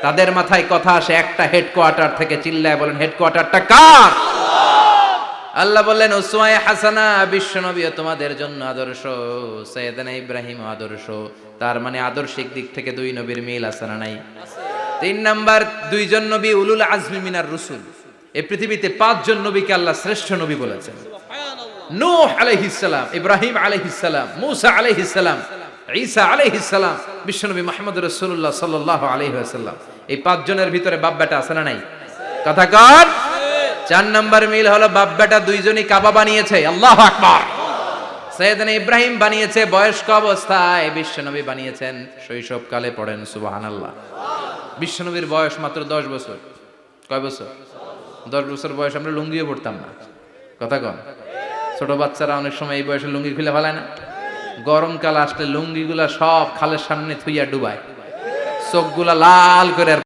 তাদের মাথায় কথা আসে একটা হেডকোয়ার্টার থেকে, চিল্লায় বলেন হেডকোয়ার্টারটা কার? আল্লাহ বললেন উসওয়ায়ে হাসানা, বিশ্বনবী তোমাদের জন্য আদর্শ, সাইয়েদনা ইব্রাহিম আদর্শ। তার মানে আদর্শিক দিক থেকে দুই নবীর মিল আছে না নাই? তিন নাম্বার, দুইজন নবী উলুল আজমি মিনার রুসুল। এই পৃথিবীতে পাঁচজন নবীকে আল্লাহ শ্রেষ্ঠ নবী বলেছেন। নূহ আলাইহিস সালাম, ইব্রাহিম আলাইহিস সালাম, মূসা আলাইহিস সালাম, ঈসা আলাইহিস সালাম, বিশ্বনবী মুহাম্মদ রাসূলুল্লাহ সাল্লাল্লাহু আলাইহি ওয়াসাল্লাম। এই পাঁচজনের ভিতরে বাপ বেটা আছে না নাই? কথা কর। চার নাম্বার মিল হলো বাপ বেটা দুইজনই কাবা বানিয়েছে। আল্লাহু আকবার। সাইয়েদনা ইব্রাহিম বানিয়েছে বয়স্ক অবস্থায়, বিশ্বনবী বানিয়েছেন শৈশবকালে। পড়েন সুবহানাল্লাহ। বিশ্বনবীর বয়স মাত্র 10 বছর। কয় বছর? 10 বছর বয়স আমরা লুঙ্গিও পড়তাম না। কথা কন। ছোট বাচ্চারা অনেক সময় এই বয়সে লুঙ্গি খুলে ফেলায় না? গরমকাল আসলে লুঙ্গিগুলা সব খালের সামনে থুইয়া ডুবায়, চোখগুলা লাল করে